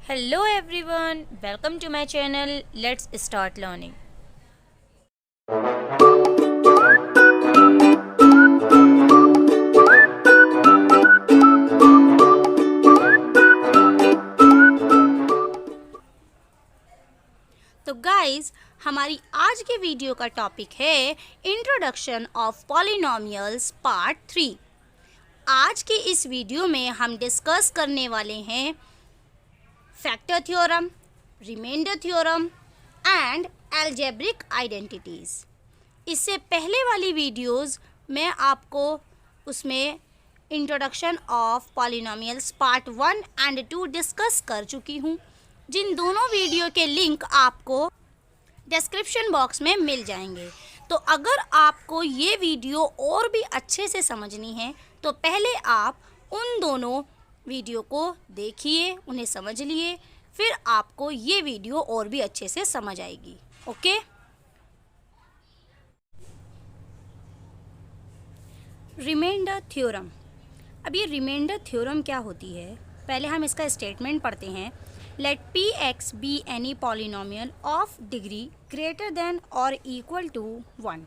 Hello everyone, welcome to my channel. Let's start learning. तो guys, हमारी आज के वीडियो का टॉपिक है इंट्रोडक्शन ऑफ पॉलिनोमियल्स पार्ट 3। आज के इस वीडियो में हम डिस्कस करने वाले हैं factor theorem, remainder theorem and algebraic identities. इससे पहले वाली वीडियोस में आपको उसमें introduction of polynomials part 1 and 2 discuss कर चुकी हूँ, जिन दोनों वीडियो के लिंक आपको डिस्क्रिप्शन बॉक्स में मिल जाएंगे। तो अगर आपको ये वीडियो और भी अच्छे से समझनी है तो पहले आप उन दोनों वीडियो को देखिए, उन्हें समझ लिए, फिर आपको ये वीडियो और भी अच्छे से समझ आएगी। Okay, remainder theorem. अब ये रिमाइंडर थ्योरम क्या होती है, पहले हम इसका स्टेटमेंट पढ़ते हैं। Let p x be any polynomial of degree greater than or equal to 1,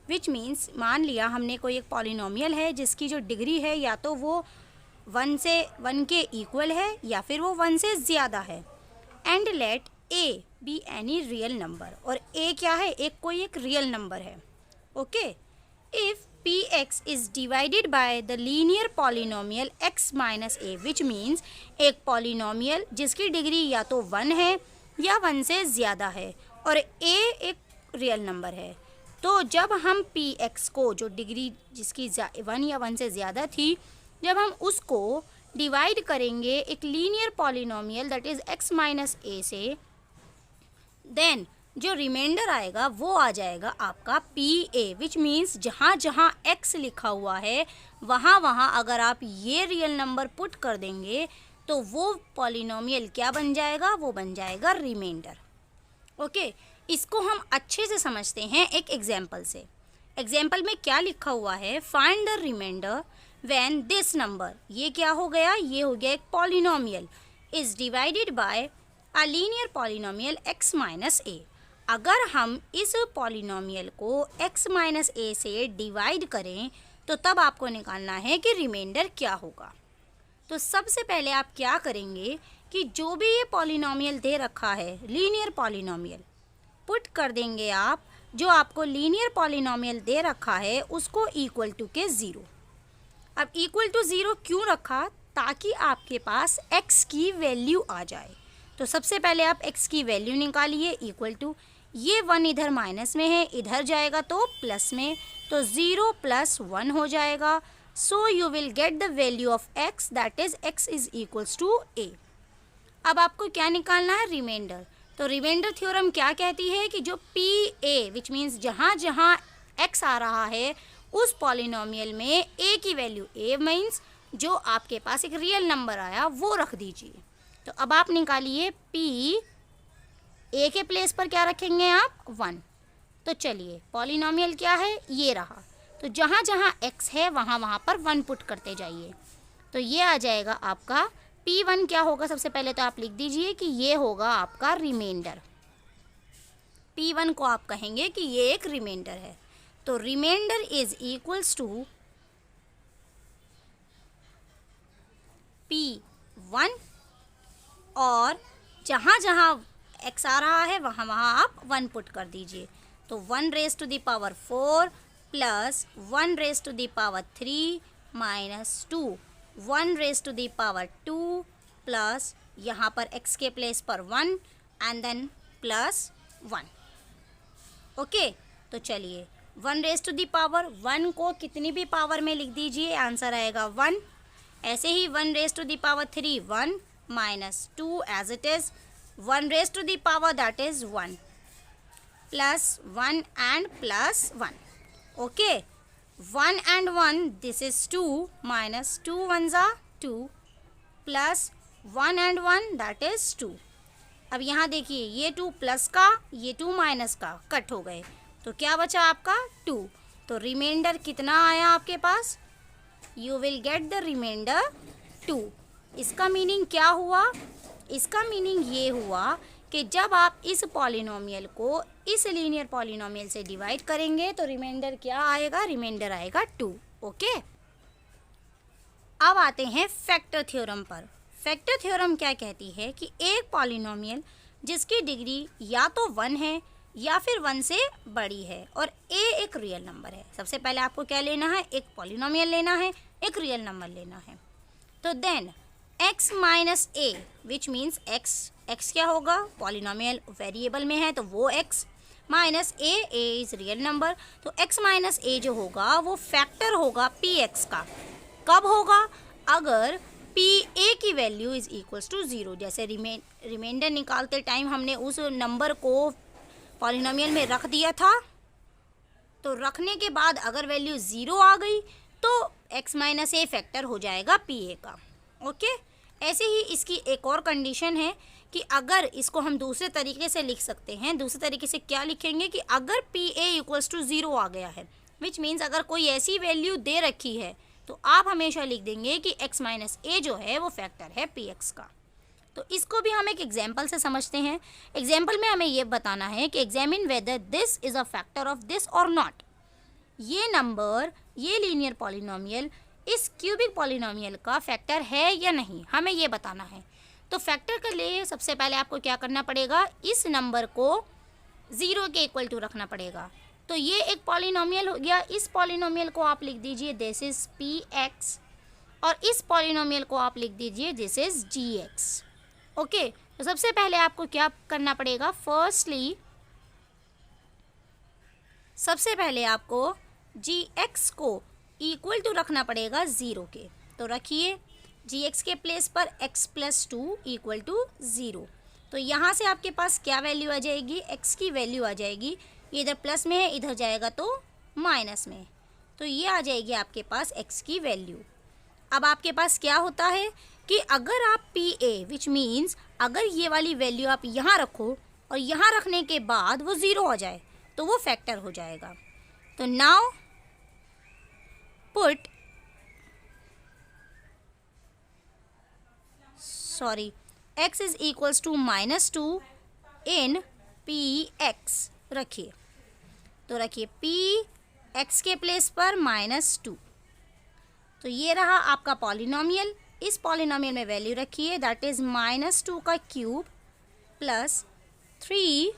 which means मान लिया हमने कोई एक पॉलिनोमियल है जिसकी जो डिग्री है या तो वो 1 के इक्वल है या फिर वो 1 से ज़्यादा है। And let A be any real number, और ए क्या है, कोई एक रियल नंबर है। Okay, if px is divided by the linear polynomial x minus a, which means एक पॉलिनोमियल जिसकी डिग्री या तो 1 है या 1 से ज़्यादा है और a एक रियल नंबर है। तो जब हम px को, जो डिग्री जिसकी 1 या 1 से ज़्यादा थी, जब हम उसको डिवाइड करेंगे एक linear polynomial that is x minus a से, देन जो रिमाइंडर आएगा वो आ जाएगा आपका पी ए, विच मीन्स जहाँ जहाँ x लिखा हुआ है वहाँ वहाँ अगर आप ये रियल नंबर पुट कर देंगे तो वो पॉलिनोमियल क्या बन जाएगा, वो बन जाएगा रिमाइंडर। ओके, इसको हम अच्छे से समझते हैं एक एग्जाम्पल से। एग्जाम्पल में क्या लिखा हुआ है, find the remainder when this number, ये क्या हो गया, ये हो गया एक polynomial, is divided by a linear polynomial x minus a। अगर हम इस पॉलिनोमियल को x माइनस a से डिवाइड करें तो तब आपको निकालना है कि रिमाइंडर क्या होगा। तो सबसे पहले आप क्या करेंगे कि जो भी ये पॉलिनोमियल दे रखा है, लीनियर पॉलिनोमियल, पुट कर देंगे आप जो आपको लीनियर पॉलिनोमियल दे रखा है उसको इक्वल टू के 0। अब इक्वल टू 0 क्यों रखा, ताकि आपके पास x की वैल्यू आ जाए। तो सबसे पहले आप x की वैल्यू निकालिए, इक्वल टू, ये 1 इधर माइनस में है, इधर जाएगा तो प्लस में, तो 0 प्लस 1 हो जाएगा। So you will get the value of x, that is x is equals to a। अब आपको क्या निकालना है, रिमाइंडर। तो रिमाइंडर थ्योरम क्या कहती है कि जो पी ए, विच मीन्स जहाँ जहाँ x आ रहा है उस पॉलिनोमियल में a की वैल्यू, a मीन्स जो आपके पास एक रियल नंबर आया वो रख दीजिए। तो अब आप निकालिए p, a के प्लेस पर क्या रखेंगे आप, 1। तो चलिए, पॉलिनोमियल क्या है, ये रहा, तो जहाँ जहाँ x है वहाँ वहाँ पर 1 पुट करते जाइए। तो ये आ जाएगा आपका p1 क्या होगा, सबसे पहले तो आप लिख दीजिए कि ये होगा आपका रिमाइंडर। p1 को आप कहेंगे कि ये एक रिमाइंडर है। तो reminder is equals to p1, और जहाँ जहाँ x आ रहा है वहाँ वहाँ आप 1 पुट कर दीजिए। तो 1 raise to the power 4 plus 1 raise to the power 3 minus 2, 1 raise to the power 2 plus यहाँ पर x के प्लेस पर 1 एंड देन प्लस 1। ओके, तो चलिए 1 रेज टू द पावर 1 को कितनी भी पावर में लिख दीजिए, आंसर आएगा 1। ऐसे ही 1 raise to the power 3 1 minus 2 as it is, 1 raised to the power that is 1 plus 1 and plus 1. Okay, 1 and 1, this is 2 minus 2 ones are 2 plus 1 and 1 that is 2. अब यहाँ देखिए, ये 2 प्लस का, ये 2 माइनस का कट हो गए, तो क्या बचा आपका 2। तो रिमाइंडर कितना आया आपके पास, you will get the reminder 2। इसका मीनिंग क्या हुआ, इसका मीनिंग ये हुआ कि जब आप इस पॉलिनोमियल को इस लीनियर पॉलिनोमियल से डिवाइड करेंगे तो रिमाइंडर क्या आएगा, रिमाइंडर आएगा 2। ओके, अब आते हैं फैक्टर थ्योरम पर। फैक्टर थ्योरम क्या कहती है कि एक पॉलिनोमियल जिसकी डिग्री या तो 1 है या फिर 1 से बड़ी है और a एक रियल नंबर है। सबसे पहले आपको क्या लेना है, एक पॉलिनोमियल लेना है, एक रियल नंबर लेना है। तो then x minus a which means x क्या होगा, पॉलिनोमियल वेरिएबल में है तो वो x minus a is real number. तो x माइनस a जो होगा वो फैक्टर होगा px का। कब होगा, अगर pa की वैल्यू इज़ इक्वल्स टू 0। जैसे रिमाइंडर निकालते टाइम हमने उस नंबर को पॉलिनोमियल में रख दिया था, तो रखने के बाद अगर वैल्यू 0 आ गई तो x माइनस a फैक्टर हो जाएगा pa का। ओके, ऐसे ही इसकी एक और कंडीशन है कि अगर इसको हम दूसरे तरीके से लिख सकते हैं। दूसरे तरीके से क्या लिखेंगे कि अगर pa इक्वल्स टू 0 आ गया है, विच मीन्स अगर कोई ऐसी वैल्यू दे रखी है तो आप हमेशा लिख देंगे कि x माइनस a जो है वो फैक्टर है px का। तो इसको भी हम एक एग्जाम्पल से समझते हैं। एग्जाम्पल में हमें ये बताना है कि examine whether this is a factor of this और नॉट। ये नंबर, ये लीनियर पॉलिनोमियल इस क्यूबिक पॉलिनोमियल का फैक्टर है या नहीं, हमें ये बताना है। तो फैक्टर के लिए सबसे पहले आपको क्या करना पड़ेगा, इस नंबर को 0 के इक्वल टू रखना पड़ेगा। तो ये एक पॉलिनोमियल हो गया। इस पॉलिनोमियल को आप लिख दीजिए दिस इज़ px और इस पॉलिनोमियल को आप लिख दीजिए दिस इज़ gx। ओके, तो सबसे पहले आपको क्या करना पड़ेगा, फर्स्टली सबसे पहले आपको gx को इक्वल टू रखना पड़ेगा 0 के। तो रखिए gx के प्लेस पर x प्लस 2 इक्वल टू 0। तो यहाँ से आपके पास क्या वैल्यू आ जाएगी, x की वैल्यू आ जाएगी, ये इधर प्लस में है इधर जाएगा तो माइनस में, तो ये आ जाएगी आपके पास x की वैल्यू। अब आपके पास क्या होता है कि अगर आप pa विच मीन्स अगर ये वाली वैल्यू आप यहाँ रखो और यहाँ रखने के बाद वो 0 हो जाए तो वो फैक्टर हो जाएगा। तो now put x is equals to -2 in px रखिए। तो रखिए px के प्लेस पर -2। तो ये रहा आपका पॉलिनोमियल। इस पॉलिनोमियल में वैल्यू रखिए दैट इज़ -2 का क्यूब प्लस 3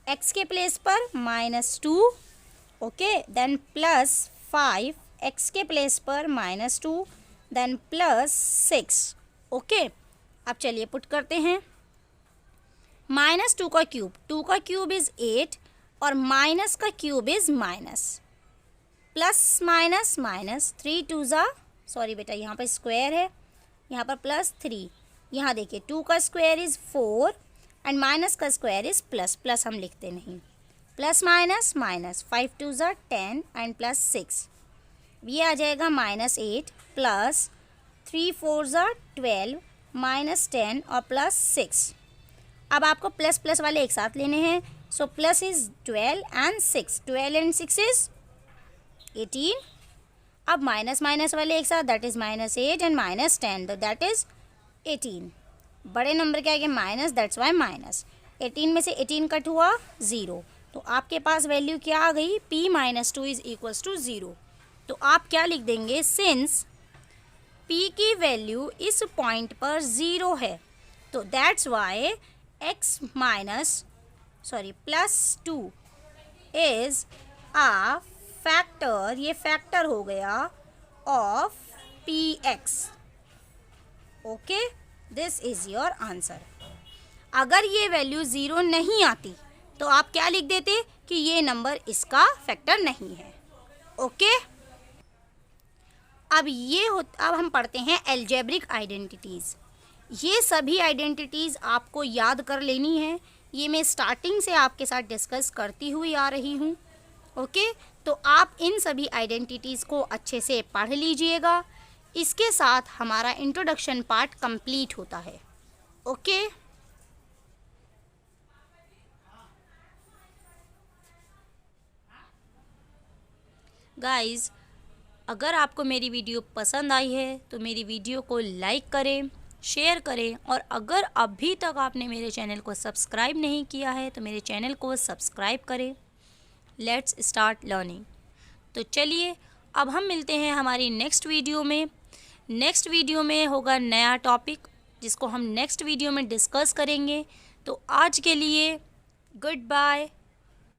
x के प्लेस पर -2। ओके, देन प्लस 5 x के प्लेस पर -2, देन प्लस 6। ओके, अब चलिए पुट करते हैं। -2 का क्यूब, 2 का क्यूब इज़ 8 और माइनस का cube is minus, plus minus minus 3 2 ज़ा, सॉरी बेटा यहाँ पर स्क्वायर है, यहाँ पर प्लस 3, यहाँ देखिए 2 का स्क्वायर इज़ 4 एंड माइनस का स्क्वायर इज़ प्लस, प्लस हम लिखते नहीं, प्लस माइनस माइनस 5 2 ज़ा 10 एंड प्लस 6, ये आ जाएगा -8 प्लस 3 4 ज़ा 12 -10 और प्लस 6। अब आपको प्लस प्लस वाले एक साथ लेने हैं, so plus is 12 and 6, 12 and 6 is 18। अब माइनस माइनस वाले एक साथ, दैट इज़ -8 एंड -10, तो दैट इज़ 18। बड़े नंबर के आगे माइनस, दैट्स वाई माइनस। 18 में से 18 कट हुआ 0, तो आपके पास वैल्यू क्या आ गई, p - 2 इज़ इक्वल्स टू 0। तो आप क्या लिख देंगे, सिंस p की वैल्यू इस पॉइंट पर 0 है तो that's why x plus 2 is a factor, ये फैक्टर हो गया of px। Okay, this is your answer. अगर ये वैल्यू 0 नहीं आती तो आप क्या लिख देते कि ये नंबर इसका फैक्टर नहीं है। ओके, अब हम पढ़ते हैं एल्जेब्रिक आइडेंटिटीज़। ये सभी आइडेंटिटीज़ आपको याद कर लेनी है, ये मैं स्टार्टिंग से आपके साथ डिस्कस करती हुई आ रही हूँ। ओके, तो आप इन सभी आइडेंटिटीज़ को अच्छे से पढ़ लीजिएगा। इसके साथ हमारा इंट्रोडक्शन पार्ट कंप्लीट होता है। ओके, गाइस अगर आपको मेरी वीडियो पसंद आई है तो मेरी वीडियो को लाइक करें, शेयर करें, और अगर अभी तक आपने मेरे चैनल को सब्सक्राइब नहीं किया है तो मेरे चैनल को सब्सक्राइब करें। Let's start learning. तो चलिए अब हम मिलते हैं हमारी नेक्स्ट वीडियो में। नेक्स्ट वीडियो में होगा नया टॉपिक जिसको हम नेक्स्ट वीडियो में डिस्कस करेंगे। तो आज के लिए गुड बाय।